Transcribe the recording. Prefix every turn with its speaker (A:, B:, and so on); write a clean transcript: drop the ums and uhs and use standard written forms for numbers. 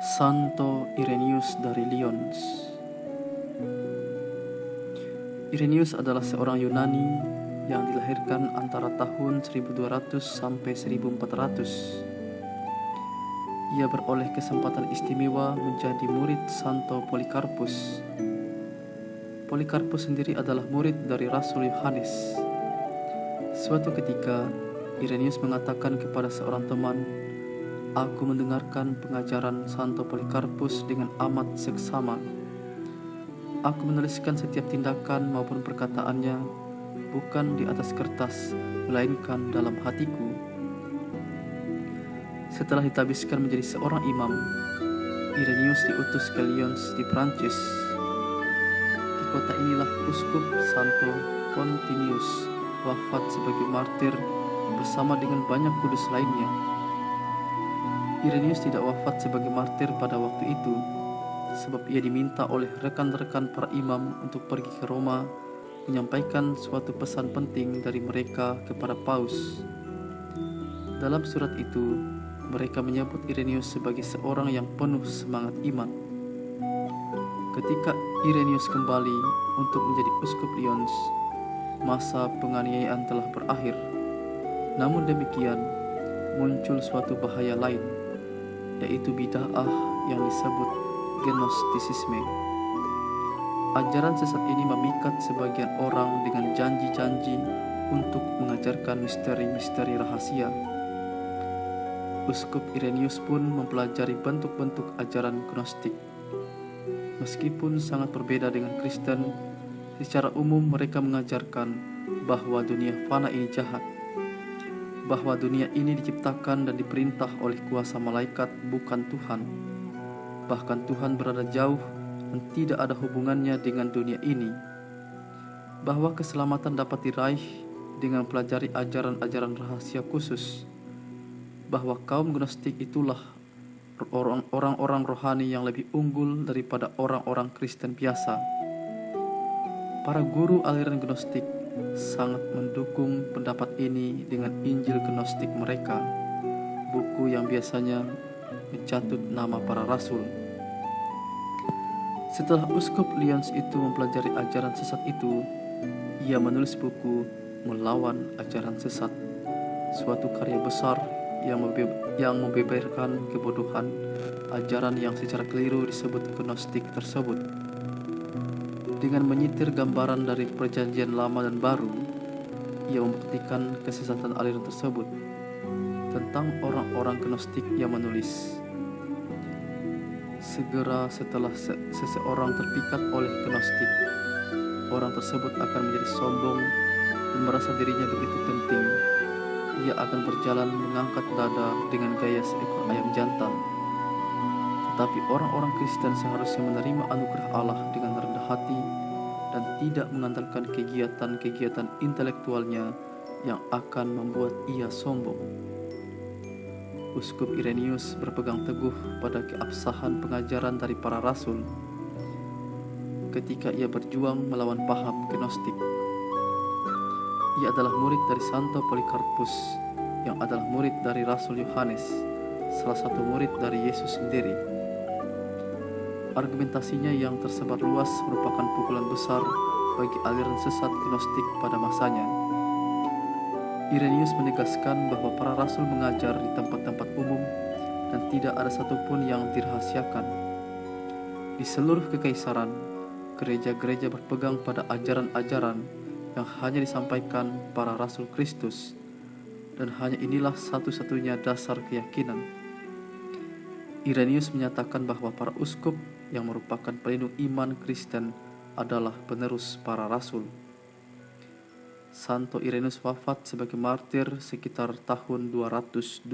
A: Santo Irenaeus dari Lyons. Irenaeus adalah seorang Yunani yang dilahirkan antara tahun 1200 sampai 1400. Ia beroleh kesempatan istimewa menjadi murid Santo Polikarpus. Polikarpus sendiri adalah murid dari Rasul Yohanes. Suatu ketika, Irenaeus mengatakan kepada seorang teman, "Aku mendengarkan pengajaran Santo Polikarpus dengan amat seksama. Aku menuliskan setiap tindakan maupun perkataannya bukan di atas kertas, melainkan dalam hatiku." Setelah ditabiskan menjadi seorang imam, Irenaeus diutus ke Lyons di Prancis. Di kota inilah Uskup Santo Pontinius wafat sebagai martir bersama dengan banyak kudus lainnya. Irenaeus tidak wafat sebagai martir pada waktu itu, sebab ia diminta oleh rekan-rekan para imam untuk pergi ke Roma menyampaikan suatu pesan penting dari mereka kepada Paus. Dalam surat itu, mereka menyebut Irenaeus sebagai seorang yang penuh semangat iman. Ketika Irenaeus kembali untuk menjadi uskup Lyons, masa penganiayaan telah berakhir. Namun demikian, muncul suatu bahaya lain, yaitu bid'ah yang disebut gnostisisme. Ajaran sesat ini memikat sebagian orang dengan janji-janji untuk mengajarkan misteri-misteri rahasia. Uskup Irenaeus pun mempelajari bentuk-bentuk ajaran gnostik. Meskipun sangat berbeda dengan Kristen, secara umum mereka mengajarkan bahwa dunia fana ini jahat, bahwa dunia ini diciptakan dan diperintah oleh kuasa malaikat, bukan Tuhan. Bahkan Tuhan berada jauh dan tidak ada hubungannya dengan dunia ini. Bahwa keselamatan dapat diraih dengan mempelajari ajaran-ajaran rahasia khusus. Bahwa kaum Gnostik itulah orang-orang rohani yang lebih unggul daripada orang-orang Kristen biasa. Para guru aliran Gnostik sangat mendukung pendapat ini dengan Injil Gnostik mereka, buku yang biasanya mencatut nama para rasul. Setelah uskup Lyons itu mempelajari ajaran sesat itu, ia menulis buku Melawan Ajaran Sesat, suatu karya besar yang membeberkan kebodohan ajaran yang secara keliru disebut Gnostik tersebut. Dengan menyitir gambaran dari perjanjian lama dan baru, ia membuktikan kesesatan aliran tersebut. Tentang orang-orang Gnostik ia menulis, "Segera setelah seseorang terpikat oleh Gnostik, orang tersebut akan menjadi sombong dan merasa dirinya begitu penting. Ia akan berjalan mengangkat dada dengan gaya seekor ayam jantan. Tetapi orang-orang Kristen seharusnya menerima anugerah Allah dengan rendah hati dan tidak mengandalkan kegiatan-kegiatan intelektualnya yang akan membuat ia sombong." Uskup Irenaeus berpegang teguh pada keabsahan pengajaran dari para rasul ketika ia berjuang melawan paham Gnostik. Ia adalah murid dari Santo Polikarpus, yang adalah murid dari Rasul Yohanes, salah satu murid dari Yesus sendiri. Argumentasinya yang tersebar luas merupakan pukulan besar bagi aliran sesat Gnostik pada masanya. Irenaeus menegaskan bahwa para rasul mengajar di tempat-tempat umum dan tidak ada satupun yang dirahasiakan. Di seluruh kekaisaran, gereja-gereja berpegang pada ajaran-ajaran yang hanya disampaikan para rasul Kristus, dan hanya inilah satu-satunya dasar keyakinan. Irenaeus menyatakan bahwa para uskup yang merupakan pelindung iman Kristen adalah penerus para rasul. Santo Irenaeus wafat sebagai martir sekitar tahun 202.